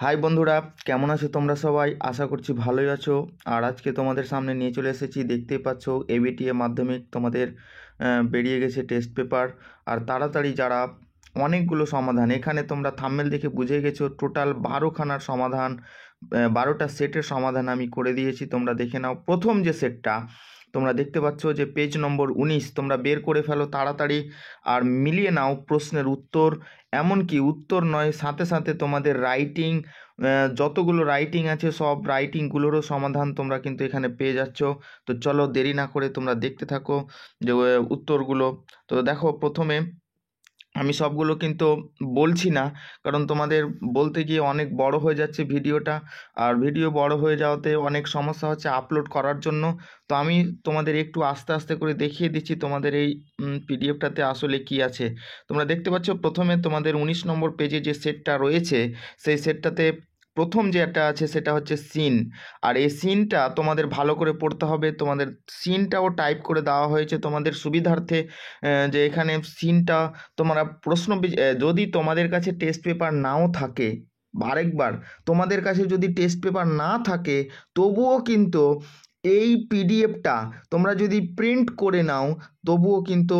High বন্ধুরা, কেমন আছো তোমরা সবাই? আশা করছি ভালোই আছো। আর আজকে তোমাদের সামনে নিয়ে চলে এসেছি, দেখতেই পাচ্ছ এবিটিএ মাধ্যমিক তোমাদের বেরিয়ে গেছে টেস্ট পেপার। আর তাড়াতাড়ি যারা অনেকগুলো সমাধান, এখানে তোমরা থাম্বনেল দেখে বুঝে গেছো টোটাল 12খানার সমাধান, 12টা সেটের সমাধান আমি করে দিয়েছি। তোমরা দেখে নাও। প্রথম যে সেটটা তোমরা দেখতে পাচ্ছ যে পেজ নম্বর 19, তোমরা বের করে ফেলো তাড়াতাড়ি আর মিলিয়ে নাও প্রশ্নের উত্তর। এমনকি উত্তর নয়, সাথে সাথে তোমাদের রাইটিং, যতগুলো রাইটিং আছে সব রাইটিংগুলোরও সমাধান তোমরা কিন্তু এখানে পেয়ে যাচ্ছ। তো চলো দেরি না করে তোমরা দেখতে থাকো যে উত্তরগুলো। তো দেখো, প্রথমে আমি সবগুলো কিন্তু বলছি না, কারণ তোমাদের বলতে গিয়ে অনেক বড় হয়ে যাচ্ছে ভিডিওটা। আর ভিডিও বড় হয়ে যাওয়াতে অনেক সমস্যা হচ্ছে আপলোড করার জন্য। তো আমি তোমাদের একটু আস্তে আস্তে করে দেখিয়ে দিচ্ছি তোমাদের এই পিডিএফটাতে আসলে কি আছে। তোমরা দেখতে পাচ্ছ প্রথমে তোমাদের 19 নম্বর পেজে যে সেটটা রয়েছে, সেই সেটটাতে প্রথম যে একটা আছে সেটা হচ্ছে সিন। আর এই সিনটা তোমাদের ভালো করে পড়তে হবে। তোমাদের সিনটাও টাইপ করে দেওয়া হয়েছে তোমাদের সুবিধার্থে, যে এখানে সিনটা তোমরা যদি তোমাদের কাছে টেস্ট পেপার নাও থাকে, আরেকবার, তোমাদের কাছে যদি টেস্ট পেপার না থাকে তবুও কিন্তু এই পিডিএফটা তোমরা যদি প্রিন্ট করে নাও, তবুও কিন্তু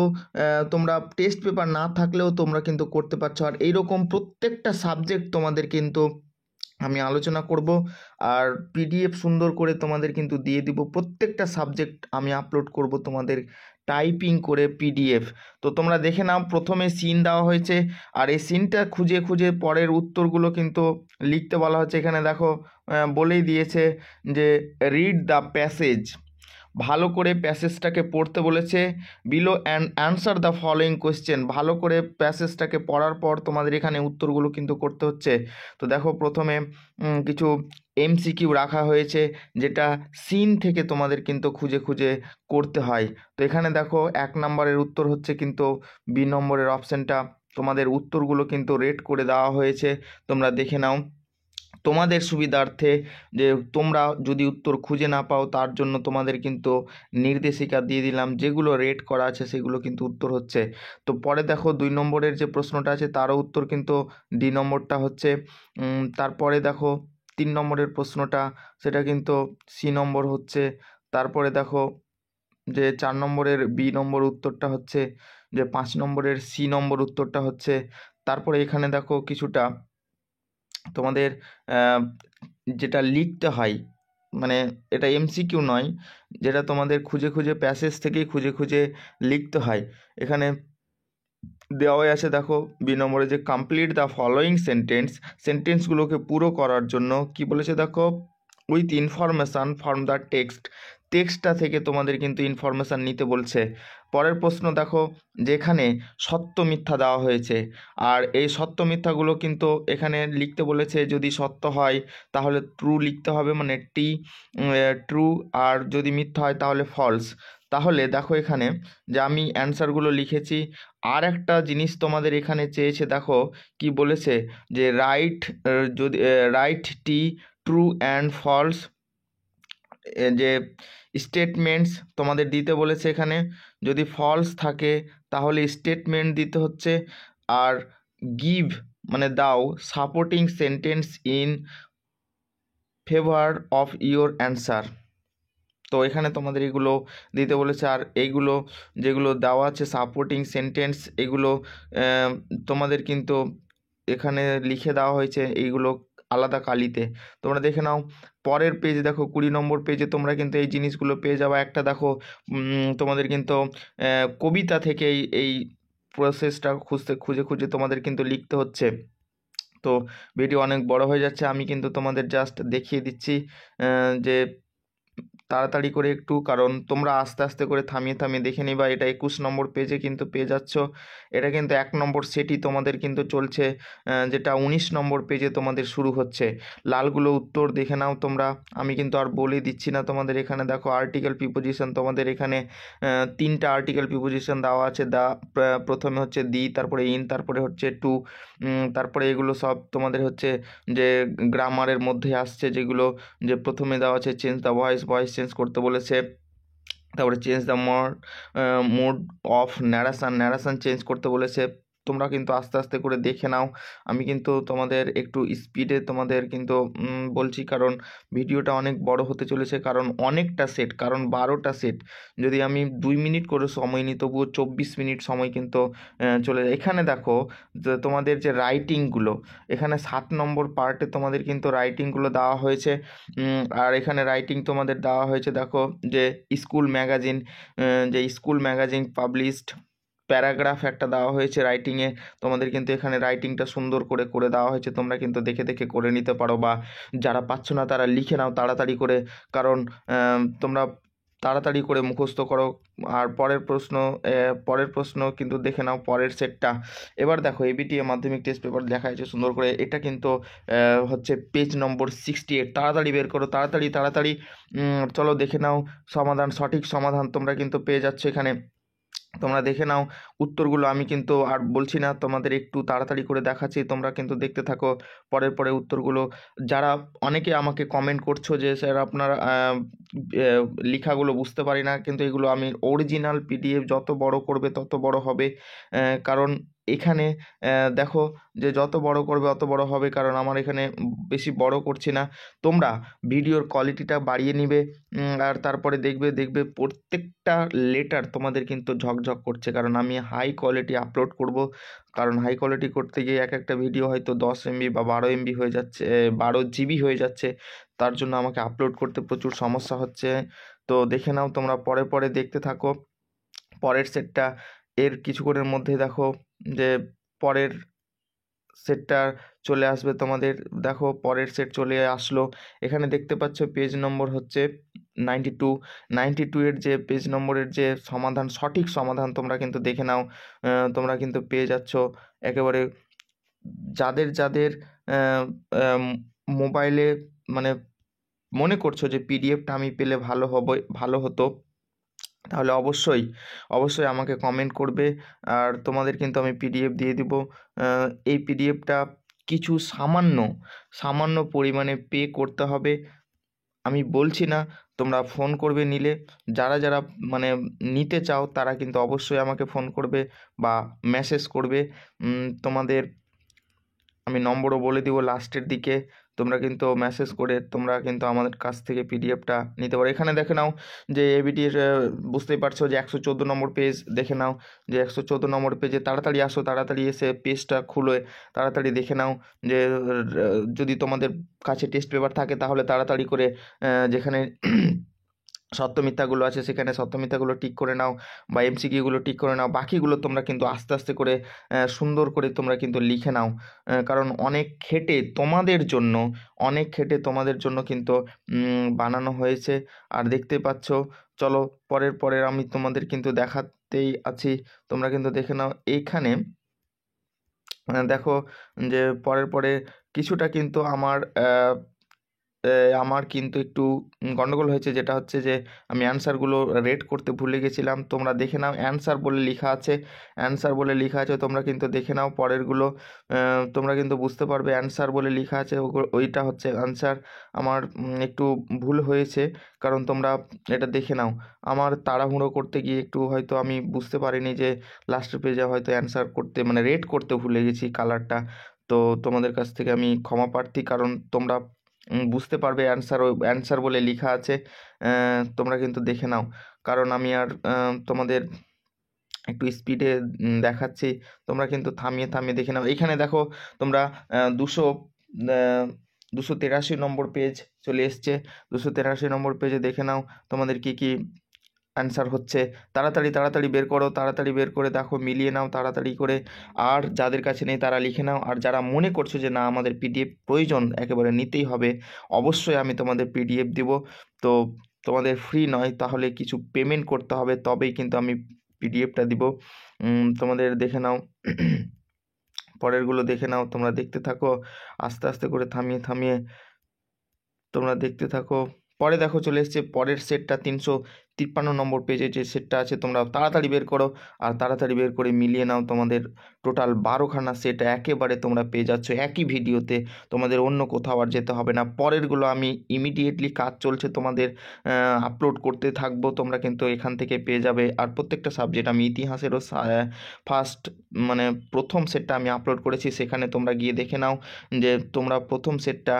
তোমরা টেস্ট পেপার না থাকলেও তোমরা কিন্তু করতে পারছো। আর এইরকম প্রত্যেকটা সাবজেক্ট তোমাদের কিন্তু আমি আলোচনা করব, আর পিডিএফ সুন্দর করে তোমাদের কিন্তু দিয়ে দিব। প্রত্যেকটা সাবজেক্ট আমি আপলোড করব তোমাদের টাইপিং করে পিডিএফ। তো তোমরা দেখে নাও, প্রথমে সিন দেওয়া হয়েছে আর এই সিনটা খুঁজে খুঁজে পরের উত্তরগুলো কিন্তু লিখতে বলা হচ্ছে। এখানে দেখো বলেই দিয়েছে যে রিড দ্য প্যাসেজ, ভালো করে প্যাসেজটাকে পড়তে বলেছে। Below and answer the following question, ভালো করে প্যাসেজটাকে পড়ার পর তোমাদের এখানে উত্তরগুলো কিন্তু করতে হচ্ছে। তো দেখো, প্রথমে কিছু এমসিকিউ রাখা হয়েছে, যেটা সিন থেকে তোমাদের কিন্তু খুঁজে খুঁজে করতে হয়। তো এখানে দেখো 1 নম্বরের উত্তর হচ্ছে কিন্তু বি নম্বরের অপশানটা। তোমাদের উত্তরগুলো কিন্তু রেট করে দেওয়া হয়েছে, তোমরা দেখে নাও তোমাদের সুবিধার্থে। যে তোমরা যদি উত্তর খুঁজে না পাও, তার জন্য তোমাদের কিন্তু নির্দেশিকা দিয়ে দিলাম, যেগুলো রেট করা আছে সেগুলো কিন্তু উত্তর হচ্ছে। তো পরে দেখো 2 নম্বরের যে প্রশ্নটা আছে তারও উত্তর কিন্তু ডি নম্বরটা হচ্ছে। তারপরে দেখো 3 নম্বরের প্রশ্নটা, সেটা কিন্তু সি নম্বর হচ্ছে। তারপরে দেখো যে 4 নম্বরের বি নম্বর উত্তরটা হচ্ছে, যে 5 নম্বরের সি নম্বর উত্তরটা হচ্ছে। তারপরে এখানে দেখো কিছুটা তোমাদের যেটা লিখতে হয়, মানে এটা এমসিকিউ নয়, যেটা তোমাদের খুঁজে খুঁজে প্যাসেজ থেকেই খুঁজে খুঁজে লিখতে হয়। এখানে দেওয়াই আছে দেখো বি নম্বরে, যে কমপ্লিট দ্য ফলোয়িং সেন্টেন্সগুলোকে পুরো করার জন্য কি বলেছে দেখো, উইথ ইনফরমেশান ফ্রম দ্য টেক্সটটা থেকে তোমাদের কিন্তু ইনফরমেশান নিতে বলছে। পরের প্রশ্ন দেখো, যেখানে সত্য মিথ্যা দেওয়া হয়েছে, আর এই সত্য মিথ্যাগুলো কিন্তু এখানে লিখতে বলেছে। যদি সত্য হয় তাহলে ট্রু লিখতে হবে, মানে ট্রু, আর যদি মিথ্যা হয় তাহলে ফলস। তাহলে দেখো এখানে যে আমি অ্যান্সারগুলো লিখেছি। আর একটা জিনিস তোমাদের এখানে চেয়েছে, দেখো কি বলেছে, যে যদি রাইট টি ট্রু অ্যান্ড ফলস, যে স্টেটমেন্টস তোমাদের দিতে বলেছে। এখানে যদি ফলস থাকে তাহলে স্টেটমেন্ট দিতে হচ্ছে, আর গিভ মানে দাও supporting sentence in favour of your answer. তো এখানে তোমাদের এগুলো দিতে বলেছে। আর এইগুলো যেগুলো দেওয়া আছে সাপোর্টিং সেন্টেন্স, এগুলো তোমাদের কিন্তু এখানে লিখে দেওয়া হয়েছে, এইগুলো আলাদা কালিতে। তোমরা দেখে নাও পরের পেজ, দেখো 20 নম্বর পেজে তোমরা কিন্তু এই জিনিসগুলো পেয়ে যাবে। একটা দেখো তোমাদের কিন্তু কবিতা থেকে এই প্রসেসটা খুঁজে খুঁজে তোমাদের কিন্তু লিখতে হচ্ছে। তো ভিডিও অনেক বড় হয়ে যাচ্ছে, আমি কিন্তু তোমাদের জাস্ট দেখিয়ে দিচ্ছি যে তাড়াতাড়ি করে একটু, কারণ তোমরা আস্তে আস্তে করে থামিয়ে থামিয়ে দেখে নিবা। এটা 21 নম্বর পেজে কিন্তু পেয়ে যাচ্ছ। এটা কিন্তু 1 নম্বর সেটই তোমাদের কিন্তু চলছে, যেটা 19 নম্বর পেজে তোমাদের শুরু হচ্ছে। লালগুলো উত্তর দেখে নাও তোমরা, আমি কিন্তু আর বলে দিচ্ছি না তোমাদের। এখানে দেখো আর্টিকেল প্রিপোজিশন, তোমাদের এখানে 3টা আর্টিকেল প্রিপোজিশন দেওয়া আছে। প্রথমে হচ্ছে দি, তারপরে ইন, তারপরে হচ্ছে টু, তারপরে এগুলো সব তোমাদের হচ্ছে যে গ্রামারের মধ্যে আসছে, যেগুলো যে প্রথমে দেওয়া আছে চেঞ্জ দ্য ভয়েস চেঞ্জ করতে বলেছে। তারপরে change the mode of narration change করতে বলেছে। তোমরা কিন্তু আস্তে আস্তে করে দেখে নাও। আমি কিন্তু তোমাদের একটু স্পিডে তোমাদের কিন্তু বলছি, কারণ ভিডিওটা অনেক বড় হতে চলেছে, কারণ অনেকটা সেট, কারণ 12টা সেট। যদি আমি 2 মিনিট করে সময় নিই তবুও 24 মিনিট সময় কিন্তু চলে যায়। এখানে দেখো যে তোমাদের যে রাইটিংগুলো, এখানে 7 নম্বর পার্টে তোমাদের কিন্তু রাইটিংগুলো দেওয়া হয়েছে। আর এখানে রাইটিং তোমাদের দেওয়া হয়েছে দেখো, যে স্কুল ম্যাগাজিন, যে স্কুল ম্যাগাজিন পাবলিশড প্যারাগ্রাফ একটা দেওয়া হয়েছে রাইটিংয়ে। তোমাদের কিন্তু এখানে রাইটিংটা সুন্দর করে করে দেওয়া হয়েছে, তোমরা কিন্তু দেখে দেখে করে নিতে পারো, বা যারা পাচ্ছ না তারা লিখে নাও তাড়াতাড়ি করে, কারণ তোমরা তাড়াতাড়ি করে মুখস্থ করো। আর পরের প্রশ্ন কিন্তু দেখে নাও, পরের সেটটা। এবার দেখো এবিটিএ মাধ্যমিক টেস্ট পেপার দেখা যাচ্ছে সুন্দর করে, এটা কিন্তু হচ্ছে পেজ নম্বর 68। তাড়াতাড়ি বের করো, তাড়াতাড়ি তাড়াতাড়ি। চলো দেখে নাও সমাধান, সঠিক সমাধান তোমরা কিন্তু পেয়ে যাচ্ছ এখানে। তোমরা দেখে নাও উত্তরগুলো, আমি কিন্তু আর বলছি না, তোমাদের একটু তাড়াতাড়ি করে দেখাচ্ছি, তোমরা কিন্তু দেখতে থাকো পরে উত্তরগুলো। যারা অনেকে আমাকে কমেন্ট করছো যে স্যার আপনারা লেখাগুলো বুঝতে পারি না, কিন্তু এগুলো আমি অরিজিনাল পিডিএফ, যত বড় করবে তত বড় হবে, কারণ এখানে দেখো যে যত বড় করবে অত বড় হবে, কারণ আমার এখানে বেশি বড় করছি না। তোমরা ভিডিওর কোয়ালিটিটা বাড়িয়ে নিবে, আর তারপরে দেখবে প্রত্যেকটা লেটার তোমাদের কিন্তু ঝকঝক করছে, কারণ আমি হাই কোয়ালিটি আপলোড করব। কারণ হাই কোয়ালিটি করতে গিয়ে একটা ভিডিও হয়তো 10 MB বা 12 MB হয়ে যাচ্ছে, 12 GB হয়ে যাচ্ছে, তার জন্য আমাকে আপলোড করতে প্রচুর সমস্যা হচ্ছে। তো দেখে নাও তোমরা, পরে দেখতে থাকো পরের সেটটা। এর কিছুক্ষণের মধ্যে দেখো যে পরের সেটটা চলে আসবে তোমাদের। দেখো পরের সেট চলে আসলো, এখানে দেখতে পাচ্ছ পেজ নম্বর হচ্ছে 92 এর যে পেজ নম্বরের যে সমাধান, সঠিক সমাধান তোমরা কিন্তু দেখে নাও। তোমরা কিন্তু পেয়ে যাচ্ছ একেবারে, যাদের যাদের মোবাইলে মানে মনে করছো যে পিডিএফটা আমি পেলে ভালো হতো, তাহলে অবশ্যই আমাকে কমেন্ট করবে, আর তোমাদের কিন্তু আমি পিডিএফ দিয়ে দিব। এই পিডিএফটা কিছু সামান্য পরিমাণে পে করতে হবে, আমি বলছি না, তোমরা ফোন করবে নিলে। যারা মানে নিতে চাও তারা কিন্তু অবশ্যই আমাকে ফোন করবে বা মেসেজ করবে। তোমাদের আমি নম্বরও বলে দিব লাস্টের দিকে, তোমরা কিন্তু মেসেজ করে তোমরা কিন্তু আমাদের কাছ থেকে পিডিএফটা নিতে পারো। এখানে দেখে নাও যে এবিটির, বুঝতেই পারছো যে 114 নম্বর পেজ, দেখে নাও যে 114 নম্বর পেজে তাড়াতাড়ি আসো, তাড়াতাড়ি এসে পেজটা খুলে তাড়াতাড়ি দেখে নাও যে যদি তোমাদের কাছে টেস্ট পেপার থাকে তাহলে তাড়াতাড়ি করে যেখানে সত্য মিথ্যাগুলো আছে সেখানে সত্য মিথ্যাগুলো টিক করে নাও, বা এমসিকিউগুলো টিক করে নাও। বাকিগুলো তোমরা কিন্তু আস্তে আস্তে করে সুন্দর করে তোমরা কিন্তু লিখে নাও, কারণ অনেক খেটে তোমাদের জন্য কিন্তু বানানো হয়েছে। আর দেখতে পাচ্ছ, চলো পরের আমি তোমাদের কিন্তু দেখাতেই আছি, তোমরা কিন্তু দেখে নাও। এইখানে দেখো যে পরে কিছুটা কিন্তু আমার কিন্তু একটু গন্ডগোল হয়েছে, যেটা হচ্ছে যে আমি অ্যান্সারগুলো রেড করতে ভুলে গেছিলাম। তোমরা দেখে নাও, অ্যান্সার বলে লেখা আছে, তোমরা কিন্তু দেখে নাও পরেরগুলো, তোমরা কিন্তু বুঝতে পারবে অ্যান্সার বলে লেখা আছে, ওইটা হচ্ছে অ্যান্সার। আমার একটু ভুল হয়েছে, কারণ তোমরা এটা দেখে নাও। আমার তাড়াহুড়ো করতে গিয়ে একটু হয়তো আমি বুঝতে পারিনি যে লাস্টের পেজে হয়তো অ্যান্সার করতে মানে রেড করতে ভুলে গেছি কালারটা। তো তোমাদের কাছ থেকে আমি ক্ষমা প্রার্থী, কারণ তোমরা বুঝতে পারবে অ্যান্সার বলে লেখা আছে, তোমরা কিন্তু দেখে নাও, কারণ আমি আর তোমাদের একটু স্পিডে দেখাচ্ছি, তোমরা কিন্তু থামিয়ে দেখে নাও। এইখানে দেখো তোমরা 283 নম্বর পেজ চলে এসছে, 283 নম্বর পেজে দেখে নাও তোমাদের কি অ্যান্সার হচ্ছে। তাড়াতাড়ি বের করে দেখো, মিলিয়ে নাও তাড়াতাড়ি করে। আর যাদের কাছে নেই তারা লিখে নাও, আর যারা মনে করছো যে না আমাদের পিডিএফ প্রয়োজন, একেবারে নিতেই হবে, অবশ্যই আমি তোমাদের পিডিএফ দিব। তো তোমাদের ফ্রি নয়, তাহলে কিছু পেমেন্ট করতে হবে, তবেই কিন্তু আমি পিডিএফটা দিব। তোমাদের দেখে নাও পরেরগুলো দেখে নাও, তোমরা দেখতে থাকো আস্তে আস্তে করে থামিয়ে তোমরা দেখতে থাকো। পরে দেখো চলে এসছে পরের সেটটা, 53 নম্বর পেজে যে সেটটা আছে তোমরা তাড়াতাড়ি বের করো, আর তাড়াতাড়ি বের করে মিলিয়ে নাও। তোমাদের টোটাল 12খানা সেট একেবারে তোমরা পেয়ে যাচ্ছ একই ভিডিওতে, তোমাদের অন্য কোথাও আর যেতে হবে না। পরেরগুলো আমি ইমিডিয়েটলি কাজ চলছে তোমাদের আপলোড করতে থাকবো, তোমরা কিন্তু এখান থেকে পেয়ে যাবে। আর প্রত্যেকটা সাবজেক্ট আমি ইতিহাসেরও ফার্স্ট মানে প্রথম সেটটা আমি আপলোড করেছি, সেখানে তোমরা গিয়ে দেখে নাও যে তোমরা প্রথম সেটটা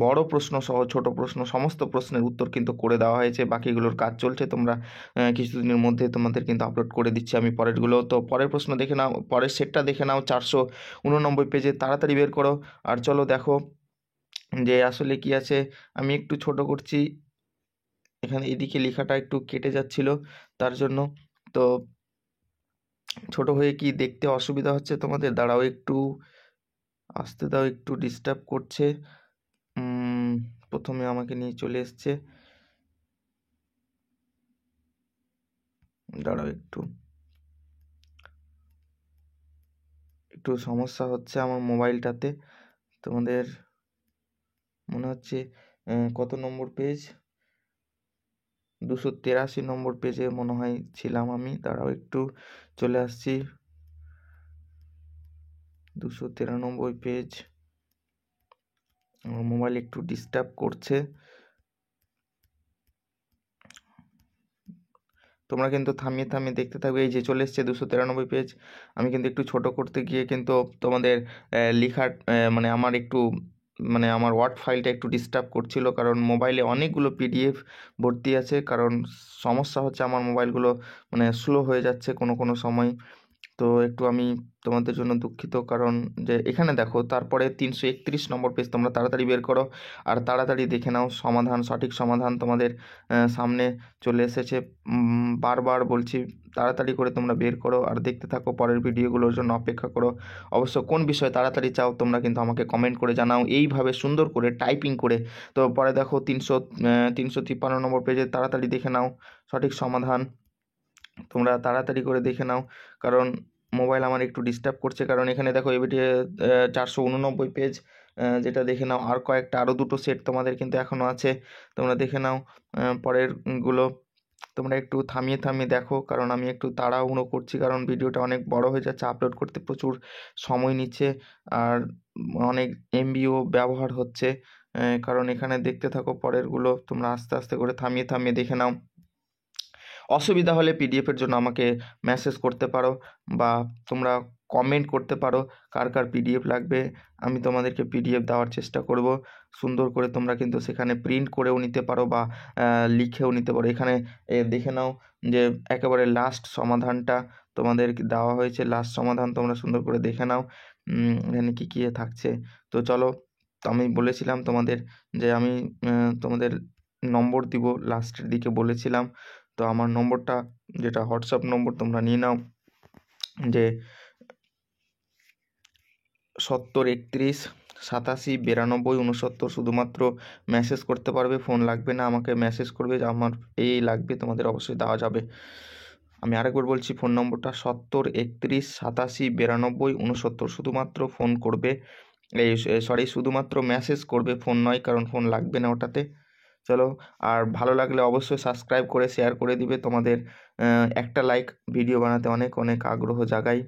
বড় প্রশ্ন সহ ছোট প্রশ্ন সমস্ত প্রশ্নের উত্তর কিন্তু করে দেওয়া হয়েছে। বাকিগুলোর কাজ চলছে, তোমরা কিছুদিনের মধ্যে তোমাদের কিন্তু আপলোড করে দিচ্ছি আমি পরেরগুলো। তো পরের প্রশ্ন দেখে নাও, পরের সেটটা দেখে নাও 489 পেজে, তাড়াতাড়ি বের করো। আর চলো দেখো যে আসলে কি আছে। আমি একটু ছোট করছি, এখানে এদিকে লেখাটা একটু কেটে যাচ্ছিল তার জন্য। তো ছোট হয়ে কি দেখতে অসুবিধা হচ্ছে তোমাদের? দাঁড়াও একটু আসতে দাও, একটু ডিস্টার্ব করছে। প্রথমে আমাকে নিয়ে চলে এসছে, দাঁড়াও একটু সমস্যা হচ্ছে আমার মোবাইলটাতে। তোমাদের মনে হচ্ছে কত নম্বর পেজ? 283 নম্বর পেজে মনে হয় ছিলাম আমি। দাঁড়াও একটু চলে আসছি, 293 পেজ। আমার মোবাইল একটু ডিস্টার্ব করছে, তোমরা কিন্তু থামিয়ে থামিয়ে দেখতে থাকবে। এই যে চলে এসছে 293 পেজ। আমি কিন্তু একটু ছোট করতে গিয়ে কিন্তু তোমাদের লেখার মানে আমার একটু মানে আমার ওয়ার্ড ফাইলটা একটু ডিস্টার্ব করছিল, কারণ মোবাইলে অনেকগুলো পিডিএফ ভর্তি আছে। কারণ সমস্যা হচ্ছে আমার মোবাইলগুলো মানে স্লো হয়ে যাচ্ছে কোনো সময়। তো একটু আমি তোমাদের জন্য দুঃখিত, কারণ যে এখানে দেখো তারপরে 331 নম্বর পেজ, তোমরা তাড়াতাড়ি বের করো আর তাড়াতাড়ি দেখে নাও সমাধান। সঠিক সমাধান তোমাদের সামনে চলে এসেছে। বারবার বলছি তাড়াতাড়ি করে তোমরা বের করো আর দেখতে থাকো, পরের ভিডিওগুলোর জন্য অপেক্ষা করো। অবশ্য কোন বিষয়ে তাড়াতাড়ি চাও তোমরা কিন্তু আমাকে কমেন্ট করে জানাও, এইভাবে সুন্দর করে টাইপিং করে। তো পরে দেখো 353 নম্বর পেজে, তাড়াতাড়ি দেখে নাও সঠিক সমাধান। তোমরা তাড়াতাড়ি করে দেখে নাও, কারণ মোবাইল আমার একটু ডিস্টার্ব করছে। কারণ এখানে দেখো এবিটি 489 পেজ, যেটা দেখে নাও। আর কয়েকটা আরও দুটো সেট তোমাদের কিন্তু এখনও আছে, তোমরা দেখে নাও পরেরগুলো। তোমরা একটু থামিয়ে থামিয়ে দেখো, কারণ আমি একটু তাড়াহুড়ো করছি, কারণ ভিডিওটা অনেক বড় হয়ে যাচ্ছে, আপলোড করতে প্রচুর সময় নিচ্ছে আর অনেক এমবিও ব্যবহার হচ্ছে। কারণ এখানে দেখতে থাকো পরেরগুলো, তোমরা আস্তে আস্তে করে থামিয়ে থামিয়ে দেখে নাও। অসুবিধা হলে পিডিএফের জন্য আমাকে মেসেজ করতে পারো বা তোমরা কমেন্ট করতে পারো কার কার পিডিএফ লাগবে, আমি তোমাদেরকে পিডিএফ দেওয়ার চেষ্টা করব। সুন্দর করে তোমরা কিন্তু সেখানে প্রিন্ট করেও নিতে পারো বা লিখেও নিতে পারো। এখানে দেখে নাও যে একেবারে লাস্ট সমাধানটা তোমাদের দেওয়া হয়েছে, লাস্ট সমাধান তোমরা সুন্দর করে দেখে নাও এখানে কী কী থাকছে। তো চলো, আমি বলেছিলাম তোমাদের যে আমি তোমাদের নম্বর দিব, লাস্টের দিকে বলেছিলাম। তো আমার নম্বরটা যেটা হোয়াটসঅ্যাপ নম্বর তোমরা নিয়ে নাও, যে 70 31 87 92 69। শুধুমাত্র মেসেজ করতে পারবে, ফোন লাগবে না, আমাকে মেসেজ করবে যে আমার এই লাগবে, তোমাদের অবশ্যই দেওয়া যাবে। আমি আরেকবার বলছি, ফোন নম্বরটা 70 31 87 92 69। শুধুমাত্র ফোন করবে, শুধুমাত্র মেসেজ করবে, ফোন নয়, কারণ ফোন লাগবে না ওটাতে। চলো, আর ভালো লাগলে অবশ্যই সাবস্ক্রাইব করে শেয়ার করে দিবে। তোমাদের একটা লাইক ভিডিও বানাতে অনেক অনেক আগ্রহ জাগায়।